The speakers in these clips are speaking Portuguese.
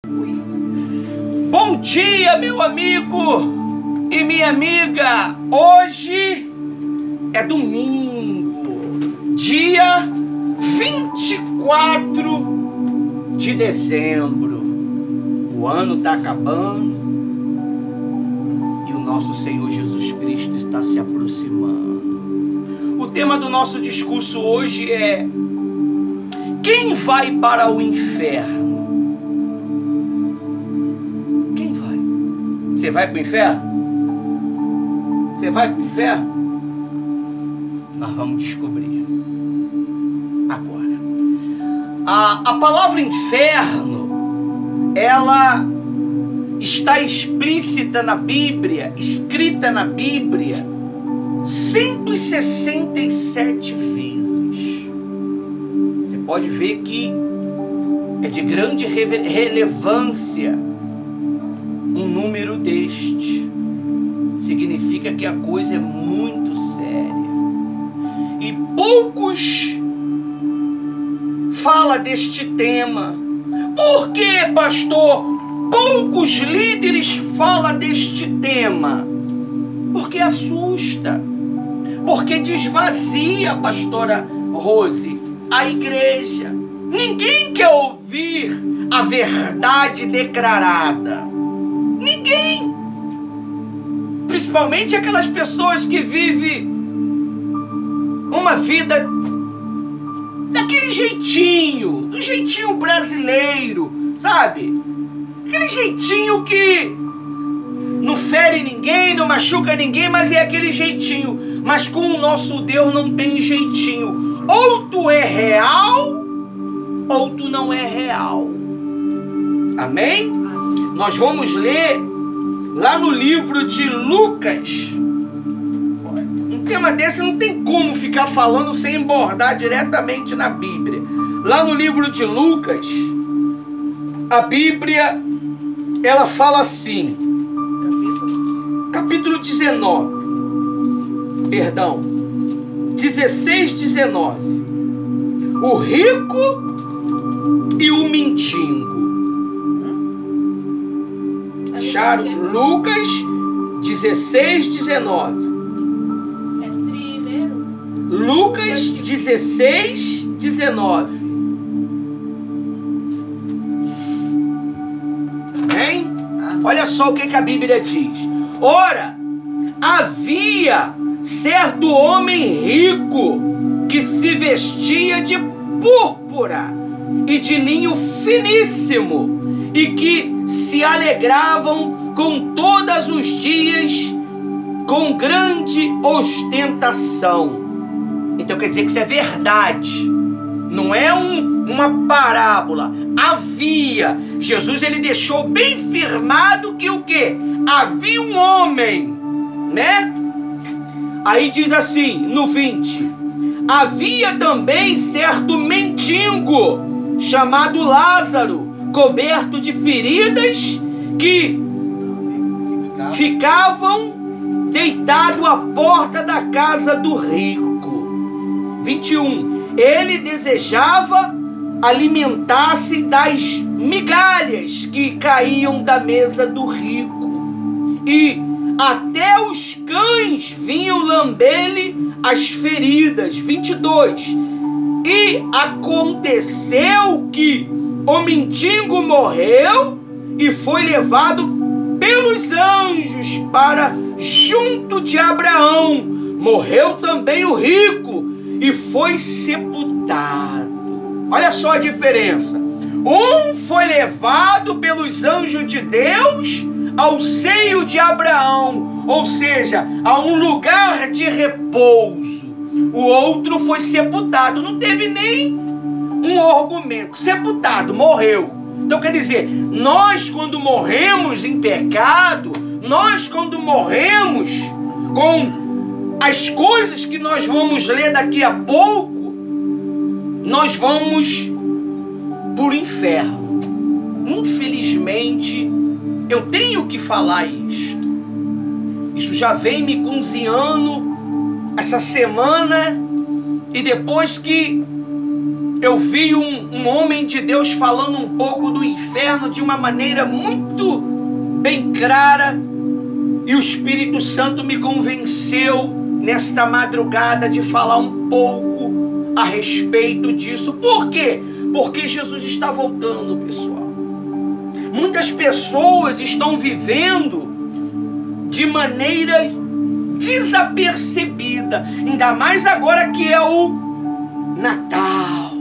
Bom dia, meu amigo e minha amiga. Hoje é domingo, dia 24 de dezembro. O ano está acabando e o nosso Senhor Jesus Cristo está se aproximando. O tema do nosso discurso hoje é: quem vai para o inferno? Quem vai? Você vai para o inferno? Você vai para o inferno? Nós vamos descobrir agora. A palavra inferno, ela está explícita na Bíblia, escrita na Bíblia 167 vezes. Você pode ver que é de grande relevância um número deste. Significa que a coisa é muito séria. E poucos falam deste tema. Por que, pastor, poucos líderes falam deste tema? Porque assusta. Porque desvazia, pastora Rose, a igreja. Ninguém quer ouvir a verdade declarada. Ninguém. Principalmente aquelas pessoas que vivem uma vida daquele jeitinho, do jeitinho brasileiro, sabe? Aquele jeitinho que não fere ninguém, não machuca ninguém, mas é aquele jeitinho. Mas com o nosso Deus não tem jeitinho. Ou tu é real, ou tu não é real. Amém? Nós vamos ler lá no livro de Lucas. Um tema desse não tem como ficar falando sem abordar diretamente na Bíblia. Lá no livro de Lucas, a Bíblia, ela fala assim, capítulo 19, perdão, 16, 19. O rico e o mendigo. Acharam? Lucas 16, 19. Lucas 16, 19. Amém? Olha só o que a Bíblia diz. Ora, havia certo homem rico que se vestia de púrpura e de linho finíssimo, e que se alegravam com todos os dias com grande ostentação. Então quer dizer que isso é verdade, não é uma parábola. Havia, Jesus ele deixou bem firmado que o quê? Havia um homem, né? Aí diz assim, no 20: havia também certo mendigo chamado Lázaro, coberto de feridas, que ficavam deitado à porta da casa do rico. 21. Ele desejava alimentar-se das migalhas que caíam da mesa do rico, e até os cães vinham lamber-lhe as feridas. 22. E aconteceu que o mendigo morreu e foi levado pelos anjos para junto de Abraão. Morreu também o rico e foi sepultado. Olha só a diferença. Um foi levado pelos anjos de Deus ao seio de Abraão, ou seja, a um lugar de repouso. O outro foi sepultado. Não teve nem um argumento. Sepultado, morreu. Então quer dizer, nós quando morremos em pecado, nós quando morremos com as coisas que nós vamos ler daqui a pouco, nós vamos para o inferno. Infelizmente, eu tenho que falar isto. Isso já vem me cozinhando essa semana, e depois que eu vi um um homem de Deus falando um pouco do inferno de uma maneira muito bem clara, e o Espírito Santo me convenceu nesta madrugada de falar um pouco a respeito disso. Por quê? Porque Jesus está voltando, pessoal. Muitas pessoas estão vivendo de maneira desapercebida, ainda mais agora que é o Natal.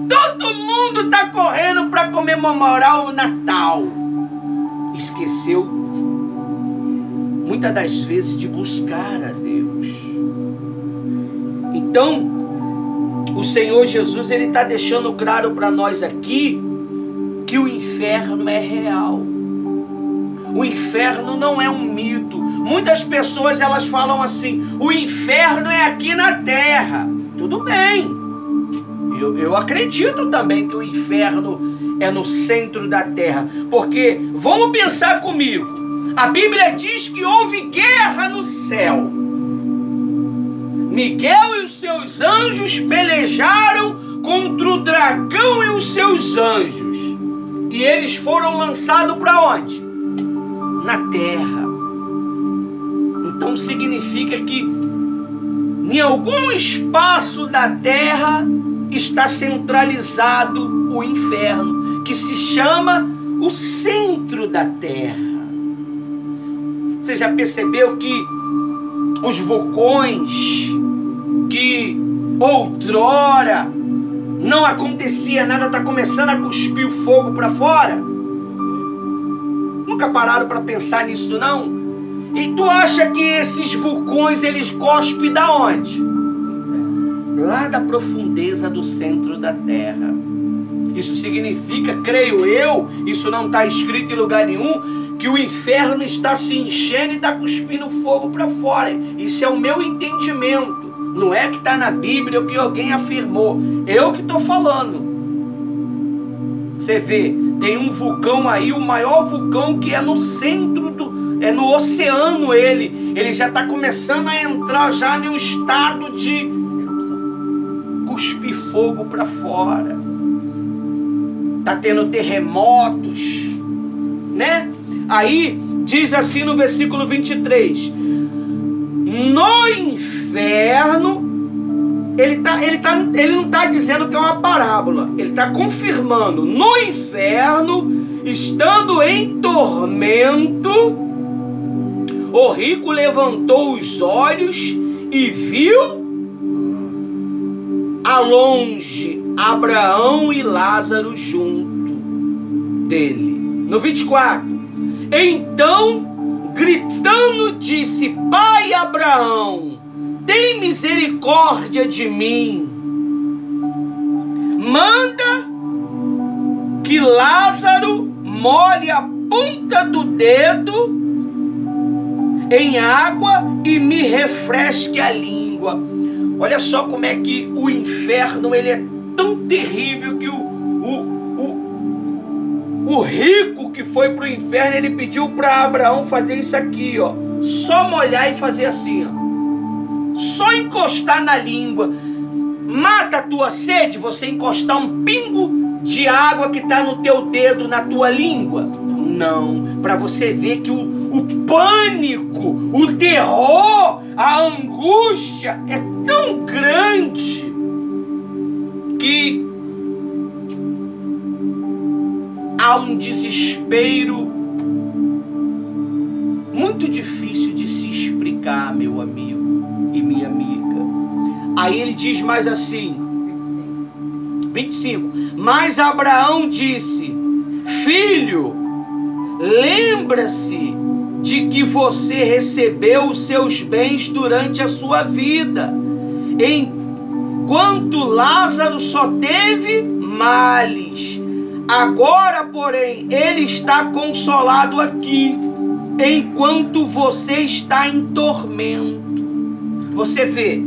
Todo mundo está correndo para comemorar o Natal. Esqueceu muitas das vezes de buscar a Deus. Então, o Senhor Jesus, ele está deixando claro para nós aqui que o inferno é real. O inferno não é um mito. Muitas pessoas, elas falam assim: o inferno é aqui na terra. Tudo bem, eu acredito também que o inferno é no centro da terra, porque, vamos pensar comigo, a Bíblia diz que houve guerra no céu. Miguel e os seus anjos pelejaram contra o dragão e os seus anjos, e eles foram lançados para onde? Na terra. Então significa que em algum espaço da terra está centralizado o inferno, que se chama o centro da terra. Você já percebeu que os vulcões, que outrora não acontecia nada, está começando a cuspir o fogo para fora? Nunca pararam para pensar nisso, não? E tu acha que esses vulcões, eles cospem da onde? Lá da profundeza do centro da terra. Isso significa, creio eu, isso não está escrito em lugar nenhum, que o inferno está se enchendo e está cuspindo fogo para fora. Isso é o meu entendimento. Não é que está na Bíblia ou que alguém afirmou. Eu que estou falando. Você vê, tem um vulcão aí, o maior vulcão, que é no centro é no oceano. Ele já está começando a entrar já no estado de cuspir fogo para fora. Está tendo terremotos, né? Aí diz assim no versículo 23: no inferno, ele não está dizendo que é uma parábola, ele está confirmando. No inferno, estando em tormento, o rico levantou os olhos e viu a longe Abraão e Lázaro junto dele. No 24: então, gritando, disse: Pai Abraão, tem misericórdia de mim. Manda que Lázaro molhe a ponta do dedo em água e me refresque a língua. Olha só como é que o inferno, ele é tão terrível, que o rico que foi para o inferno, ele pediu para Abraão fazer isso aqui, ó. Só molhar e fazer assim, ó. Só encostar na língua. Mata a tua sede você encostar um pingo de água que está no teu dedo, na tua língua? Não. Para você ver que o pânico, o terror, a angústia é tão grande que há um desespero muito difícil de se explicar, meu amigo e minha amiga. Aí ele diz mais assim, 25: mas Abraão disse: filho, lembra-se de que você recebeu os seus bens durante a sua vida, enquanto Lázaro só teve males. Agora, porém, ele está consolado aqui, enquanto você está em tormento. Você vê,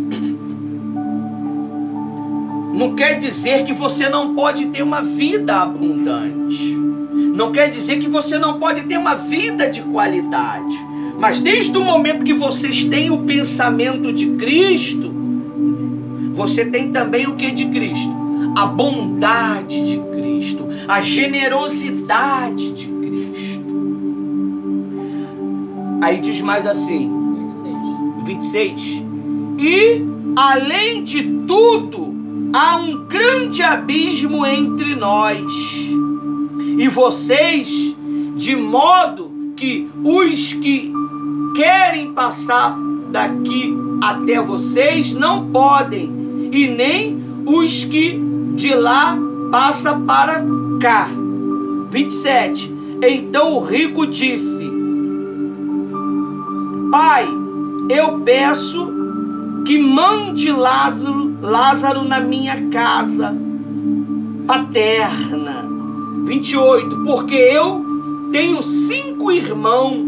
não quer dizer que você não pode ter uma vida abundante, não quer dizer que você não pode ter uma vida de qualidade, mas desde o momento que vocês têm o pensamento de Cristo, você tem também o que de Cristo? a bondade de Cristo, a generosidade de Cristo. Aí diz mais assim, 26. E, além de tudo, há um grande abismo entre nós e vocês, de modo que os que querem passar daqui até vocês não podem, e nem os que de lá passam para cá. 27. Então o rico disse: Pai, eu peço que mande Lázaro na minha casa paterna. 28. Porque eu tenho 5 irmãos,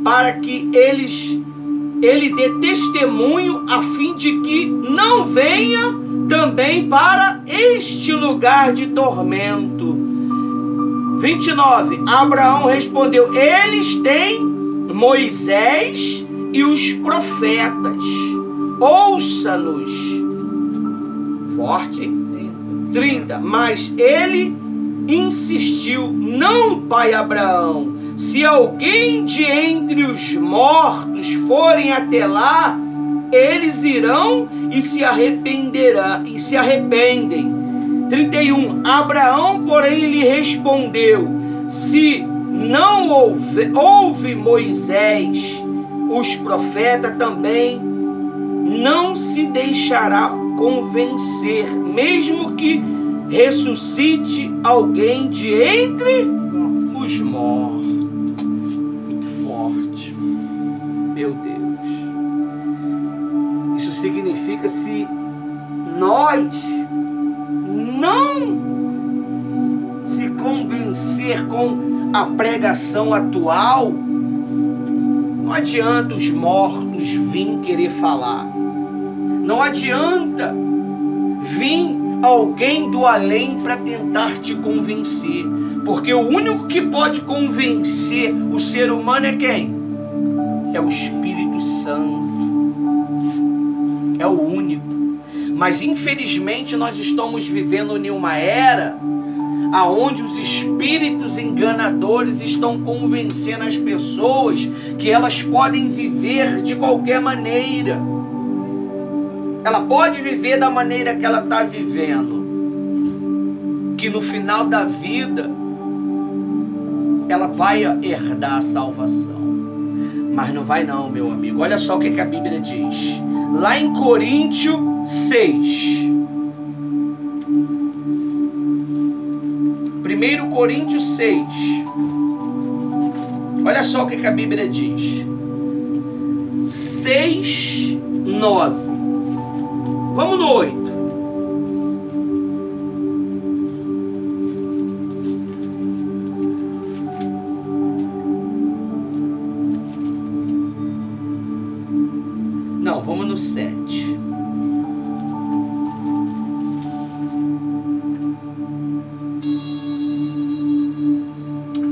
para que ele dê testemunho, a fim de que não venha também para este lugar de tormento. 29. Abraão respondeu: eles têm Moisés e os profetas. Ouça-nos. Forte, hein? 30. Mas ele insistiu: não, pai Abraão, se alguém de entre os mortos forem até lá, eles irão e se arrependerão, e se arrependem. 31. Abraão, porém, lhe respondeu: se não houve Moisés, os profetas também não se deixará convencer, mesmo que ressuscite alguém de entre os mortos. Muito forte. Meu Deus. Isso significa, se nós não se convencer com a pregação atual, não adianta os mortos vir querer falar. Não adianta vir alguém do além para tentar te convencer. Porque o único que pode convencer o ser humano é quem? É o Espírito Santo. É o único. Mas infelizmente nós estamos vivendo em uma era aonde os espíritos enganadores estão convencendo as pessoas que elas podem viver de qualquer maneira. Ela pode viver da maneira que ela está vivendo, que no final da vida ela vai herdar a salvação. Mas não vai não, meu amigo. Olha só o que a Bíblia diz. Lá em Coríntios 6. 1 Coríntios 6. Olha só o que a Bíblia diz. 6, 9. Vamos no 8. Não, vamos no 7.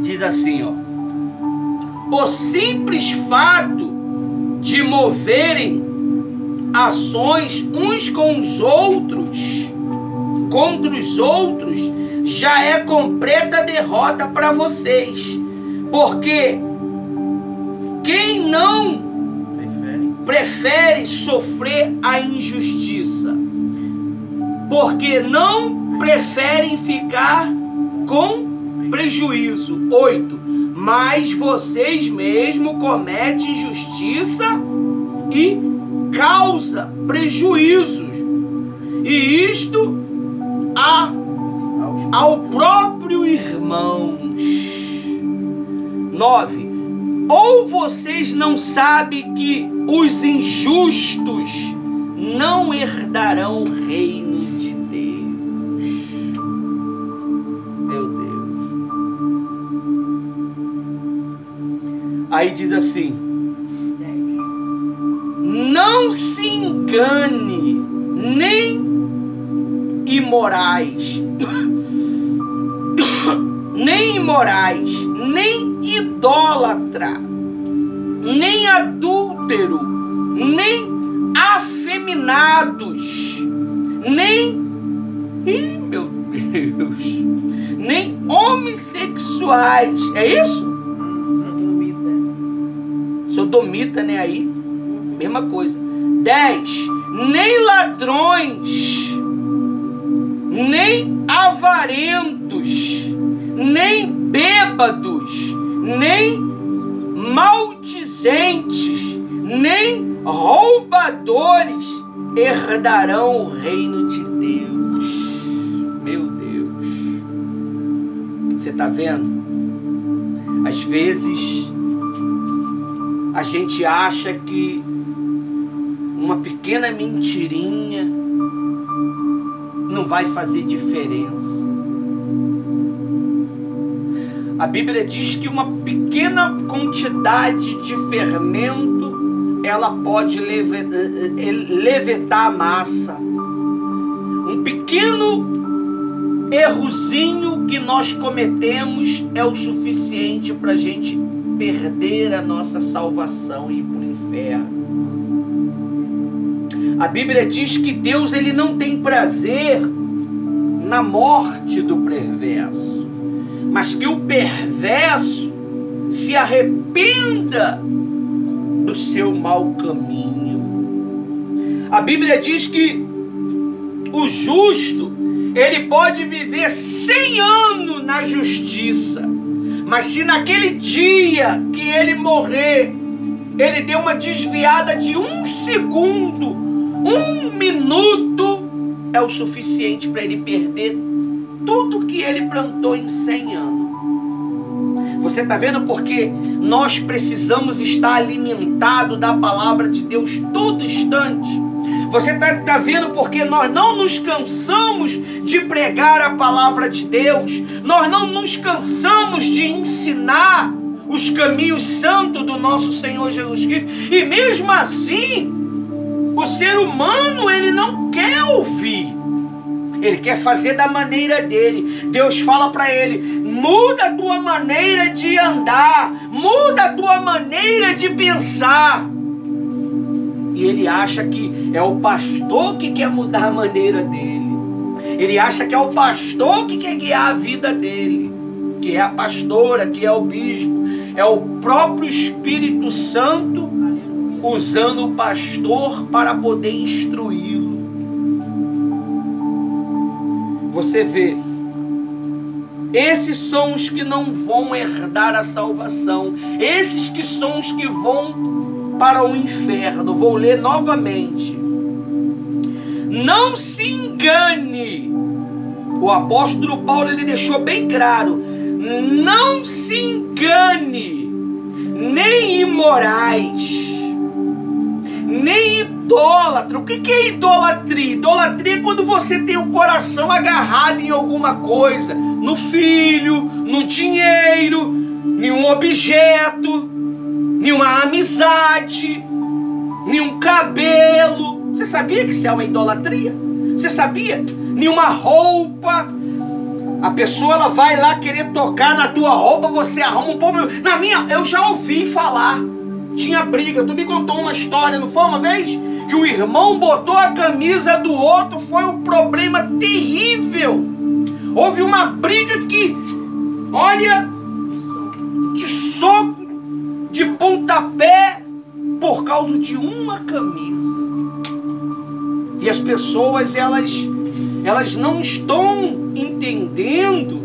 Diz assim, ó: o simples fato de moverem ações uns com os outros, contra os outros, já é completa derrota para vocês. Porque quem não prefere sofrer a injustiça? Porque não preferem ficar com prejuízo. 8. Mas vocês mesmo cometem injustiça e causa prejuízos, e isto ao próprio irmãos. 9. Ou vocês não sabem que os injustos não herdarão o reino de Deus? Meu Deus. Aí diz assim: não se engane, nem imorais, nem idólatra, nem adúltero, nem afeminados, nem Ih, meu Deus. Nem homossexuais. É isso? Sodomita, né? Aí, mesma coisa. 10. Nem ladrões, nem avarentos, nem bêbados, nem maldizentes, nem roubadores herdarão o reino de Deus. Meu Deus. Você está vendo? Às vezes a gente acha que uma pequena mentirinha não vai fazer diferença. A Bíblia diz que uma pequena quantidade de fermento ela pode levitar a massa. Um pequeno errozinho que nós cometemos é o suficiente para a gente perder a nossa salvação e ir para o inferno. A Bíblia diz que Deus ele não tem prazer na morte do perverso, mas que o perverso se arrependa do seu mau caminho. A Bíblia diz que o justo ele pode viver 100 anos na justiça, mas se naquele dia que ele morrer, ele deu uma desviada de 1 segundo, 1 minuto, é o suficiente para ele perder tudo que ele plantou em 100 anos. Você está vendo? Porque nós precisamos estar alimentados da palavra de Deus todo instante. Você está vendo? Porque nós não nos cansamos de pregar a palavra de Deus. Nós não nos cansamos de ensinar os caminhos santos do nosso Senhor Jesus Cristo. E mesmo assim, o ser humano, ele não quer ouvir. Ele quer fazer da maneira dele. Deus fala para ele: muda a tua maneira de andar, muda a tua maneira de pensar. E ele acha que é o pastor que quer mudar a maneira dele. Ele acha que é o pastor que quer guiar a vida dele, que é a pastora, que é o bispo. É o próprio Espírito Santo usando o pastor para poder instruí-lo. Você vê, esses são os que não vão herdar a salvação. Esses que são os que vão para o inferno. Vou ler novamente. Não se engane. O apóstolo Paulo ele deixou bem claro. Não se engane. Nem imorais, nem idólatra. O que é idolatria? Idolatria é quando você tem o coração agarrado em alguma coisa, no filho, no dinheiro, em um objeto, em uma amizade, em um cabelo. Você sabia que isso é uma idolatria? Você sabia? Em uma roupa. A pessoa ela vai lá querer tocar na tua roupa, você arruma um problema. Na minha, eu já ouvi falar. Tinha briga. Tu me contou uma história, não foi uma vez? Que o irmão botou a camisa do outro, foi um problema terrível. Houve uma briga que, olha, de soco, de pontapé, por causa de uma camisa. E as pessoas, elas não estão entendendo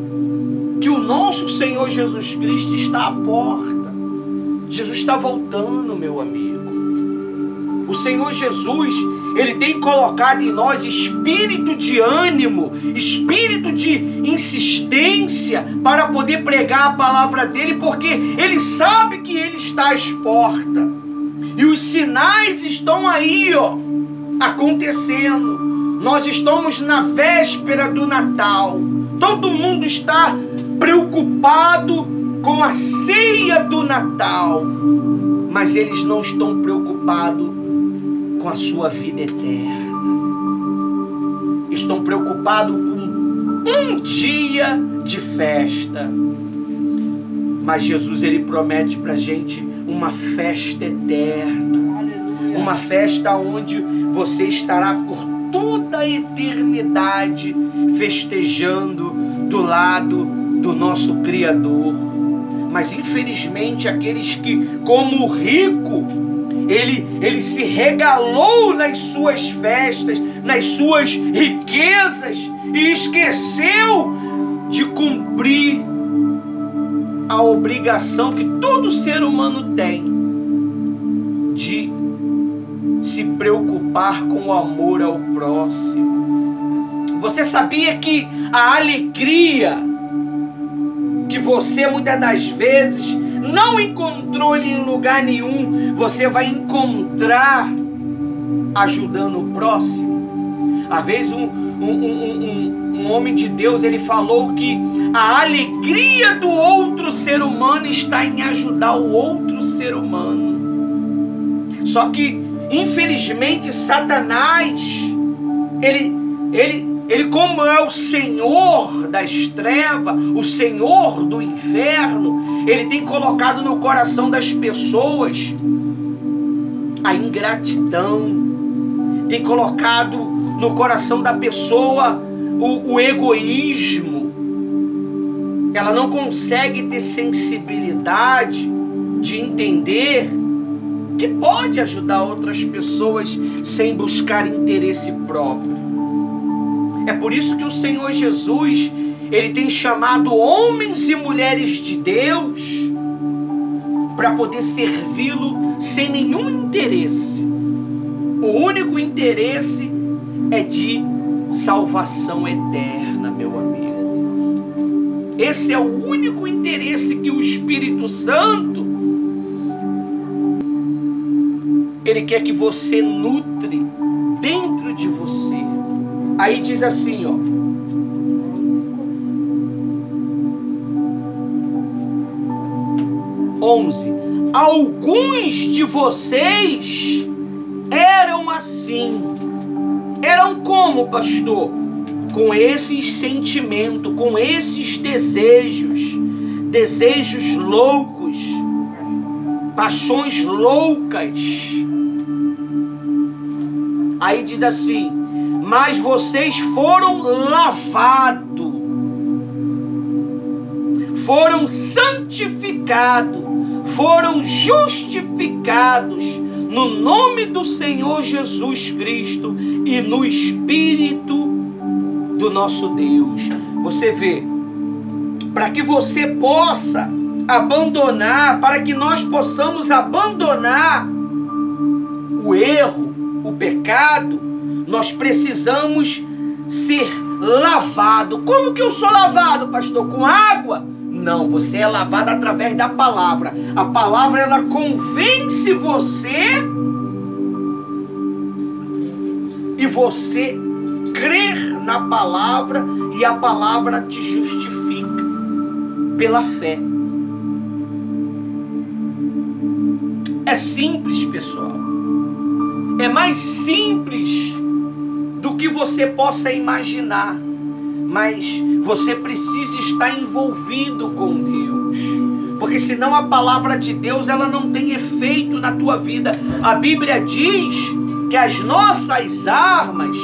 que o nosso Senhor Jesus Cristo está à porta. Jesus está voltando, meu amigo. O Senhor Jesus, Ele tem colocado em nós espírito de ânimo, espírito de insistência para poder pregar a palavra dEle, porque Ele sabe que Ele está às portas. E os sinais estão aí, ó, acontecendo. Nós estamos na véspera do Natal. Todo mundo está preocupado com a ceia do Natal, mas eles não estão preocupados com a sua vida eterna. Estão preocupados com um dia de festa. Mas Jesus, Ele promete para a gente uma festa eterna. Uma festa onde você estará por toda a eternidade festejando do lado do nosso Criador. Mas infelizmente aqueles que, como o rico, ele se regalou nas suas festas, nas suas riquezas, e esqueceu de cumprir a obrigação que todo ser humano tem de se preocupar com o amor ao próximo. Você sabia que a alegria que você muitas das vezes não encontrou em lugar nenhum, você vai encontrar ajudando o próximo? Às vezes um homem de Deus, ele falou que a alegria do outro ser humano está em ajudar o outro ser humano. Só que infelizmente Satanás, ele como é o Senhor das trevas, o Senhor do inferno, ele tem colocado no coração das pessoas a ingratidão, tem colocado no coração da pessoa o egoísmo. Ela não consegue ter sensibilidade de entender que pode ajudar outras pessoas sem buscar interesse próprio. É por isso que o Senhor Jesus, ele tem chamado homens e mulheres de Deus para poder servi-lo sem nenhum interesse. O único interesse é de salvação eterna, meu amigo. Esse é o único interesse que o Espírito Santo, ele quer que você nutre dentro de você. Aí diz assim, ó: alguns de vocês eram assim. Eram como, pastor? Com esses sentimentos, com esses desejos loucos, paixões loucas. Aí diz assim: mas vocês foram lavados, foram santificados, foram justificados no nome do Senhor Jesus Cristo e no Espírito do nosso Deus. Você vê, para que você possa abandonar, para que nós possamos abandonar o erro, o pecado, nós precisamos ser lavado. Como que eu sou lavado, pastor? Com água? Não, você é lavado através da palavra. A palavra, ela convence você e você crer na palavra, e a palavra te justifica pela fé. É simples, pessoal. É mais simples do que você possa imaginar, mas você precisa estar envolvido com Deus, porque senão a palavra de Deus, ela não tem efeito na tua vida. A Bíblia diz que as nossas armas,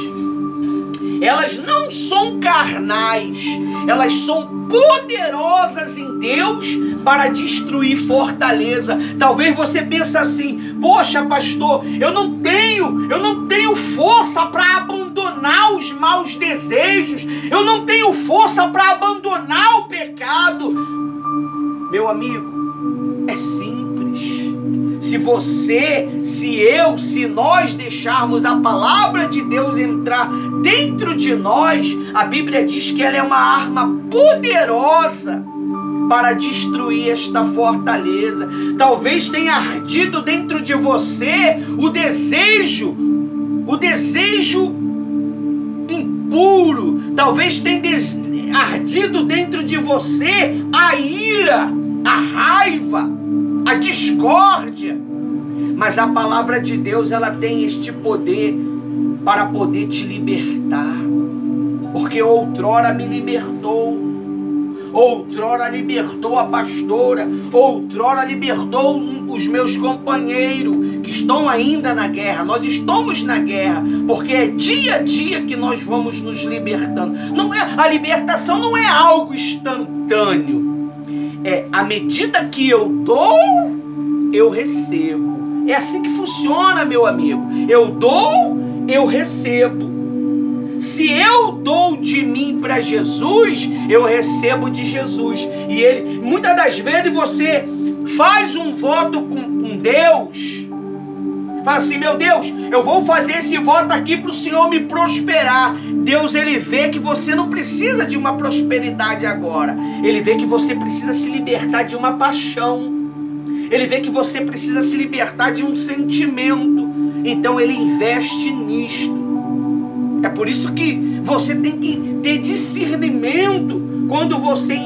elas não são carnais, elas são poderosas em Deus para destruir fortaleza. Talvez você pense assim: poxa, pastor, eu não tenho força para abandonar os maus desejos, eu não tenho força para abandonar o pecado. Meu amigo, é simples. Se você, se eu, se nós deixarmos a palavra de Deus entrar dentro de nós, a Bíblia diz que ela é uma arma poderosa para destruir esta fortaleza. Talvez tenha ardido dentro de você o desejo impuro. Talvez tenha ardido dentro de você a ira, a raiva, a discórdia. Mas a palavra de Deus, ela tem este poder para poder te libertar. Porque outrora me libertou, outrora libertou a pastora, outrora libertou os meus companheiros que estão ainda na guerra. Nós estamos na guerra, porque é dia a dia que nós vamos nos libertando. A libertação não é algo instantâneo. É à medida que eu dou, eu recebo. É assim que funciona, meu amigo. Eu dou, eu recebo. Se eu dou de mim para Jesus, eu recebo de Jesus. E ele, muitas das vezes você faz um voto com Deus, fala assim: meu Deus, eu vou fazer esse voto aqui para o Senhor me prosperar. Deus, ele vê que você não precisa de uma prosperidade agora. Ele vê que você precisa se libertar de uma paixão. Ele vê que você precisa se libertar de um sentimento. Então ele investe nisto. É por isso que você tem que ter discernimento quando você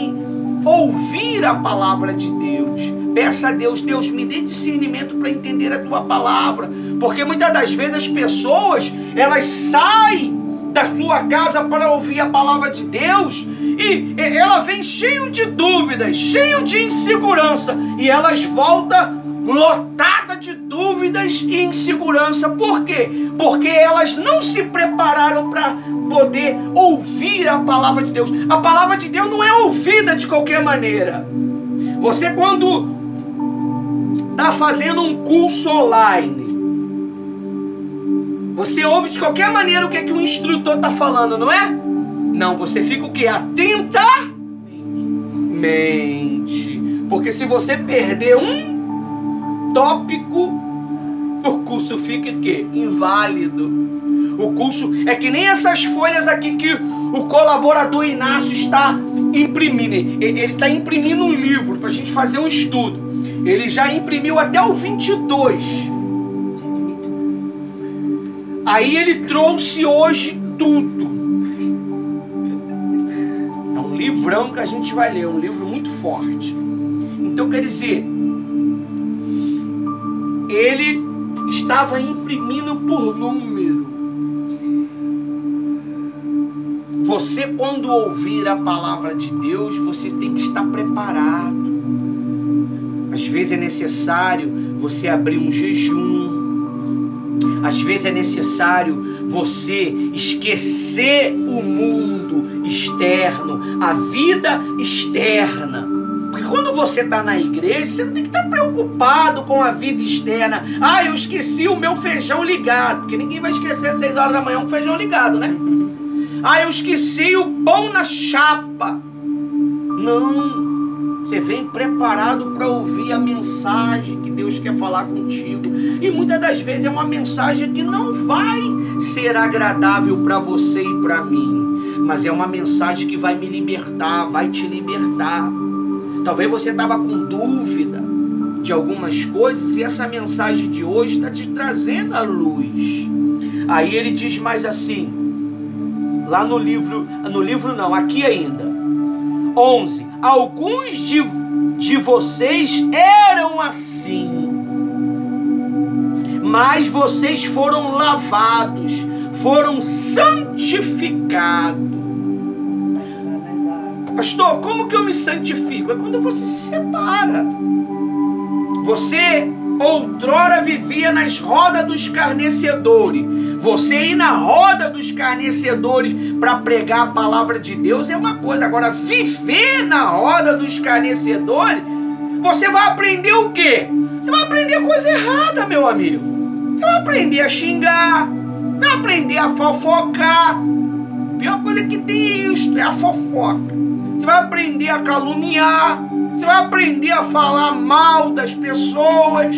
ouvir a palavra de Deus. Peça a Deus: Deus, me dê discernimento para entender a tua palavra. Porque muitas das vezes as pessoas, elas saem da sua casa para ouvir a palavra de Deus e ela vem cheio de dúvidas, cheio de insegurança, e elas voltam lotadas de dúvidas e insegurança. Por quê? Porque elas não se prepararam para poder ouvir a palavra de Deus. A palavra de Deus não é ouvida de qualquer maneira. Você, quando está fazendo um curso online, você ouve de qualquer maneira o que o instrutor está falando, não é? Não, você fica o quê? Atentamente. Porque se você perder um tópico, o curso fica o quê? Inválido. O curso é que nem essas folhas aqui que o colaborador Inácio está imprimindo. Ele está imprimindo um livro para a gente fazer um estudo. Ele já imprimiu até o 22. Aí ele trouxe hoje tudo. É um livrão que a gente vai ler, um livro muito forte. Então quer dizer, ele estava imprimindo por número. Você, quando ouvir a palavra de Deus, você tem que estar preparado. Às vezes é necessário você abrir um jejum. Às vezes é necessário você esquecer o mundo externo, a vida externa. Porque quando você está na igreja, você não tem que estar preocupado com a vida externa. Ah, eu esqueci o meu feijão ligado. Porque ninguém vai esquecer às 6 horas da manhã um feijão ligado, né? Ah, eu esqueci o pão na chapa. Não. Você vem preparado para ouvir a mensagem que Deus quer falar contigo. E muitas das vezes é uma mensagem que não vai ser agradável para você e para mim. Mas é uma mensagem que vai me libertar, vai te libertar. Talvez você estava com dúvida de algumas coisas e essa mensagem de hoje está te trazendo a luz. Aí ele diz mais assim, lá no livro não, aqui ainda, 11. Alguns de vocês eram assim, mas vocês foram lavados, foram santificados. Pastor, como que eu me santifico? É quando você se separa. Você outrora vivia nas rodas dos escarnecedores. Você ir na roda dos escarnecedores para pregar a palavra de Deus é uma coisa. Agora, viver na roda dos escarnecedores, você vai aprender o quê? Você vai aprender coisa errada, meu amigo. Você vai aprender a xingar, vai aprender a fofocar. A pior coisa que tem isso é a fofoca. Você vai aprender a caluniar. Você vai aprender a falar mal das pessoas.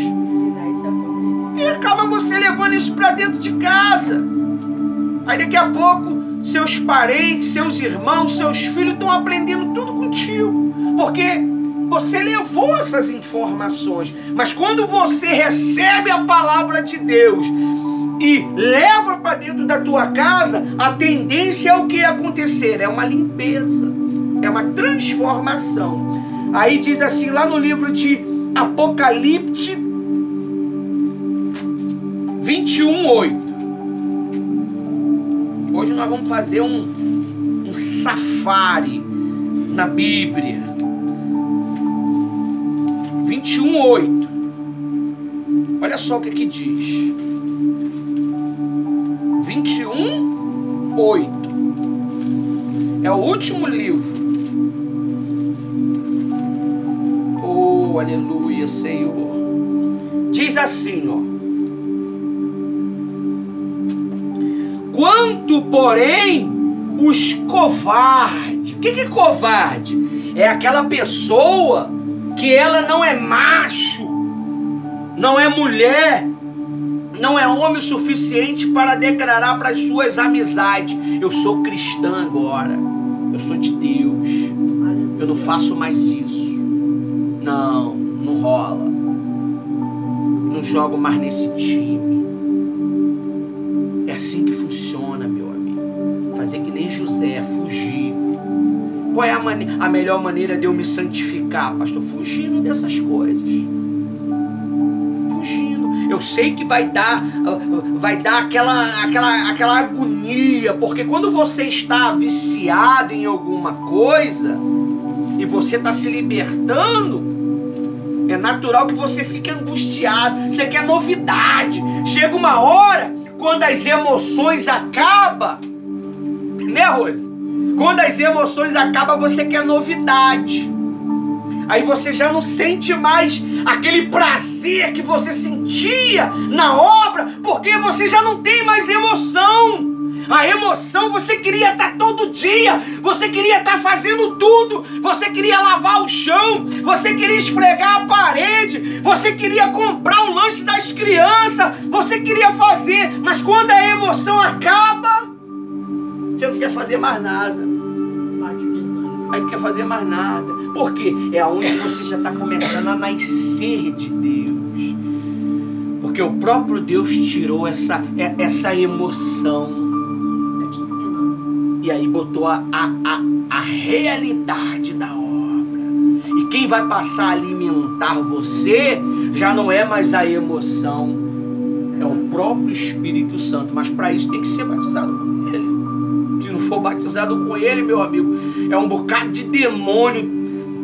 E acaba você levando isso para dentro de casa. Aí daqui a pouco, seus parentes, seus irmãos, seus filhos estão aprendendo tudo contigo. Porque você levou essas informações. Mas quando você recebe a palavra de Deus e leva para dentro da tua casa, a tendência é o que acontecer? É uma limpeza. É uma transformação. Aí diz assim, lá no livro de Apocalipse 21:8. Hoje nós vamos fazer um safari na Bíblia. 21:8. Olha só o que diz. 21:8. É o último livro. Oh, aleluia, Senhor. Diz assim, ó. Quanto, porém, os covardes. O que é covarde? É aquela pessoa que ela não é macho, não é mulher, não é homem o suficiente para declarar para as suas amizades: eu sou cristã agora, eu sou de Deus, eu não faço mais isso. Não, não rola. Não jogo mais nesse time. É assim que funciona, meu amigo. Fazer que nem José, fugir. Qual é a melhor maneira de eu me santificar, pastor? Fugindo dessas coisas. Fugindo. Eu sei que vai dar aquela agonia, porque quando você está viciado em alguma coisa e você está se libertando, é natural que você fique angustiado. Você quer novidade. Chega uma hora, quando as emoções acabam, né, Rose? Quando as emoções acabam, você quer novidade. Aí você já não sente mais aquele prazer que você sentia na obra, porque você já não tem mais emoção. A emoção, você queria estar todo dia, você queria estar fazendo tudo, você queria lavar o chão, você queria esfregar a parede, você queria comprar o lanche das crianças, você queria fazer, mas quando a emoção acaba, você não quer fazer mais nada. Aí não quer fazer mais nada. Por quê? É onde você já está começando a nascer de Deus. Porque o próprio Deus tirou essa emoção. E aí botou a realidade da obra. E quem vai passar a alimentar você já não é mais a emoção, é o próprio Espírito Santo. Mas para isso tem que ser batizado com Ele. Se não for batizado com Ele, meu amigo, é um bocado de demônio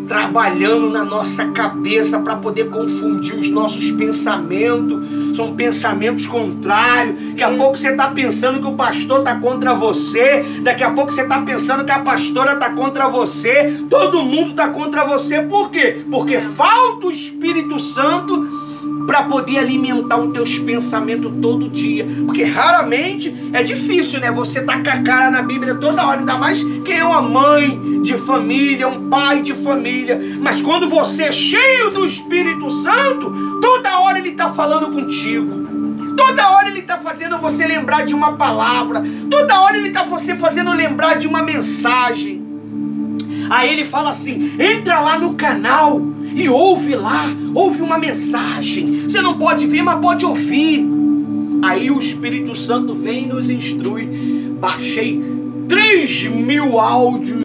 trabalhando na nossa cabeça para poder confundir os nossos pensamentos. São pensamentos contrários. Daqui a pouco você está pensando que o pastor está contra você, daqui a pouco você está pensando que a pastora está contra você, todo mundo está contra você. Por quê? Porque falta o Espírito Santo para poder alimentar os teus pensamentos todo dia. Porque raramente, é difícil, né? Você tá com a cara na Bíblia toda hora, ainda mais quem é uma mãe de família, um pai de família. Mas quando você é cheio do Espírito Santo, toda hora ele tá falando contigo. Toda hora ele está fazendo você lembrar de uma palavra. Toda hora ele está você fazendo lembrar de uma mensagem. Aí ele fala assim: entra lá no canal e ouve lá, ouve uma mensagem. Você não pode ver, mas pode ouvir. Aí o Espírito Santo vem e nos instrui. Baixei 3.000 áudios